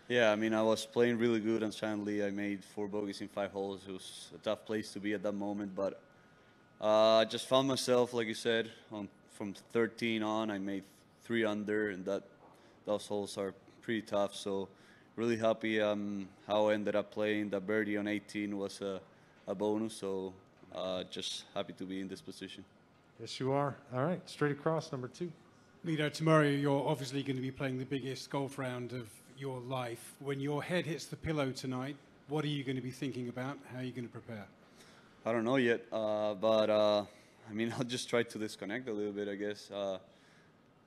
Yeah, I mean, I was playing really good on Shanley. I made 4 bogeys in 5 holes. It was a tough place to be at that moment, but I just found myself, like you said, from 13 on, I made 3 under, and those holes are pretty tough. So, really happy how I ended up playing. The birdie on 18 was a bonus. So, just happy to be in this position. Yes, you are. All right, straight across, number 2. Mito, tomorrow you're obviously going to be playing the biggest golf round of your life. When your head hits the pillow tonight, what are you going to be thinking about? How are you going to prepare? I don't know yet, but I mean, I'll just try to disconnect a little bit, I guess.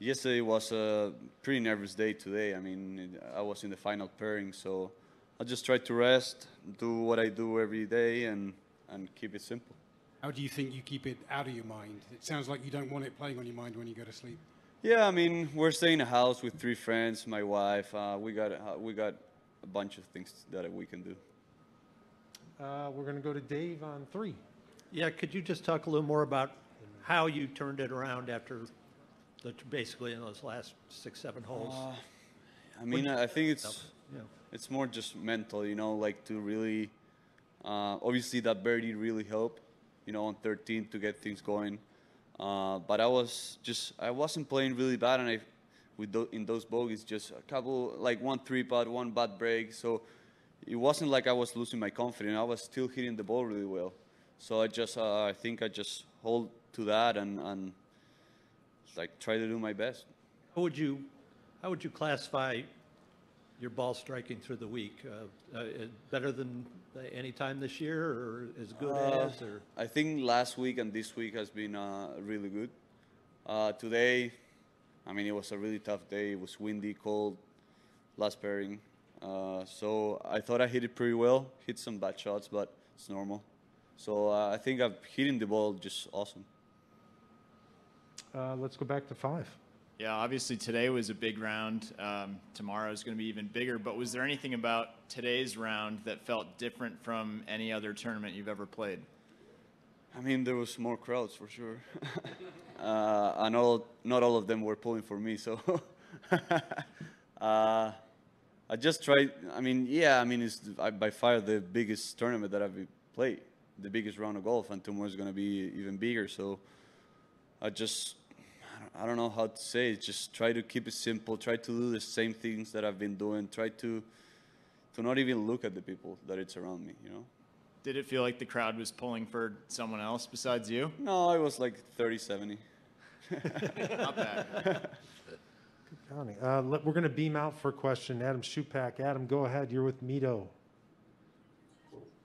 Yesterday was a pretty nervous day today. I mean, I was in the final pairing, so I'll just try to rest, do what I do every day, and keep it simple. How do you think you keep it out of your mind? It sounds like you don't want it playing on your mind when you go to sleep. Yeah, I mean, we're staying in a house with 3 friends, my wife. We got a bunch of things that we can do. We're going to go to Dave on 3. Yeah, could you just talk a little more about how you turned it around after basically in those last 6, 7 holes? I mean, I think it's more just mental, like to really, obviously that birdie really helped, on 13 to get things going. But I wasn't playing really bad, and in those bogeys, just a couple, like 1 3-putt, 1 bad break. So it wasn't like I was losing my confidence. I was still hitting the ball really well. So I think I just hold to that and like try to do my best. How would you classify your ball striking through the week? Better than any time this year, or as good as? Or I think last week and this week has been really good. Today, I mean, it was a really tough day. It was windy, cold, last pairing. So I thought I hit it pretty well. Hit some bad shots, but it's normal. So I think I'm hitting the ball just awesome. Let's go back to 5. Yeah, obviously today was a big round. Tomorrow is going to be even bigger. But was there anything about today's round that felt different from any other tournament you've ever played? I mean, there was more crowds for sure. And not all of them were pulling for me. So I just tried. I mean, it's by far the biggest tournament that I've played, the biggest round of golf, and tomorrow is going to be even bigger. So I don't know how to say it. Just try to keep it simple. Try to do the same things that I've been doing. Try to not even look at the people that it's around me, Did it feel like the crowd was pulling for someone else besides you? No, it was like 30-70. Not bad. Good counting. We're going to beam out for a question. Adam Shupak. Adam, go ahead. You're with Mito.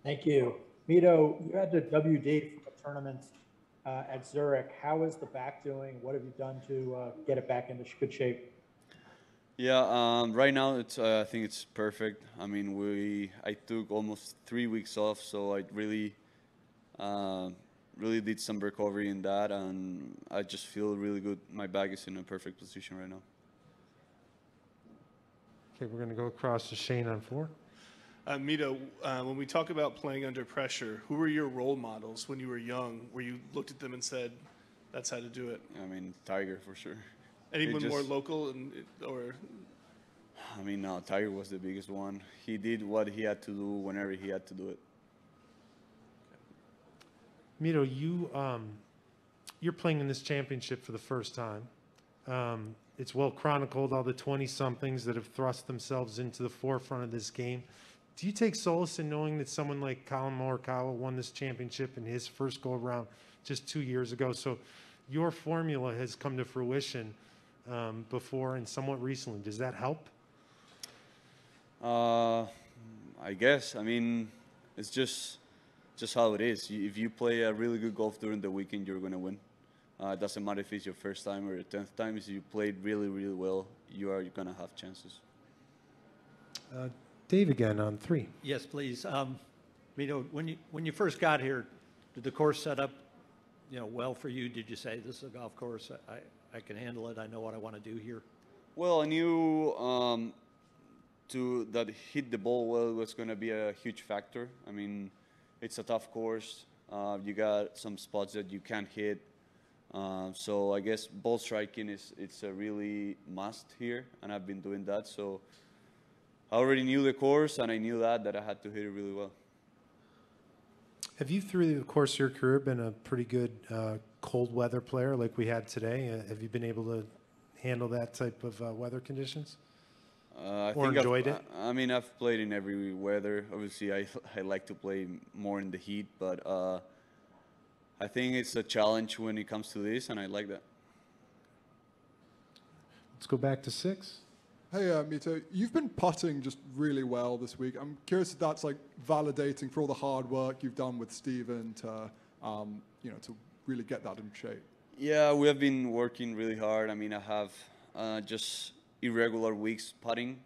Thank you. Mito, you had the WD from a tournament at Zurich. How is the back doing? What have you done to get it back into good shape? Yeah, right now I think it's perfect. I mean, I took almost 3 weeks off, so I really did some recovery in that, and I just feel really good. My back is in a perfect position right now. Okay, we're going to go across to Shane on 4. Mito, when we talk about playing under pressure, who were your role models when you were young, where you looked at them and said, that's how to do it? I mean, Tiger for sure. Anyone more local or? I mean, no, Tiger was the biggest one. He did what he had to do whenever he had to do it. Mito, you're playing in this championship for the first time. It's well chronicled, all the 20-somethings that have thrust themselves into the forefront of this game. Do you take solace in knowing that someone like Colin Morikawa won this championship in his first go-around just 2 years ago? So your formula has come to fruition before and somewhat recently. Does that help? I guess. I mean, it's just how it is. If you play a really good golf during the weekend, you're going to win. It doesn't matter if it's your first time or your 10th time. If you played really, really well, you're going to have chances. Dave again on 3. Yes, please. Mito, when you first got here, did the course set up, well for you? Did you say, this is a golf course, I can handle it, I know what I want to do here? Well, I knew that hit the ball well was going to be a huge factor. I mean, it's a tough course. You got some spots that you can't hit. So I guess ball striking it's a really must here, and I've been doing that. So I already knew the course, and I knew that I had to hit it really well. Have you, through the course of your career, been a pretty good cold weather player like we had today? Have you been able to handle that type of weather conditions? Or enjoyed it? I mean, I've played in every weather. Obviously, I like to play more in the heat, but I think it's a challenge when it comes to this, and I like that. Let's go back to 6. Hey, Mito, you've been putting just really well this week. I'm curious if that's like validating for all the hard work you've done with Steven to, to really get that in shape. Yeah, we have been working really hard. I mean, I have just irregular weeks putting.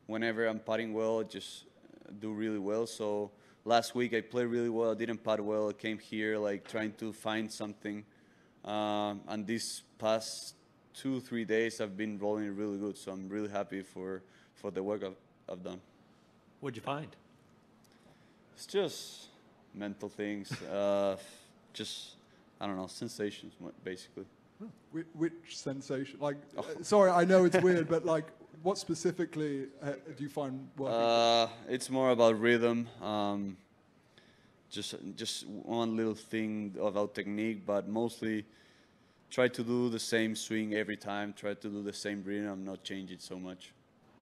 Whenever I'm putting well, I just do really well. So last week I played really well. I didn't putt well. I came here like trying to find something. And these past 2-3 days I've been rolling really good. So I'm really happy for the work I've done. What'd you find? It's just mental things. Just, I don't know, sensations basically. Which sensation? Like, sorry, I know it's weird, but like, what specifically do you find working? It's more about rhythm. Just one little thing about technique, but mostly try to do the same swing every time. Try to do the same rhythm, not change it so much.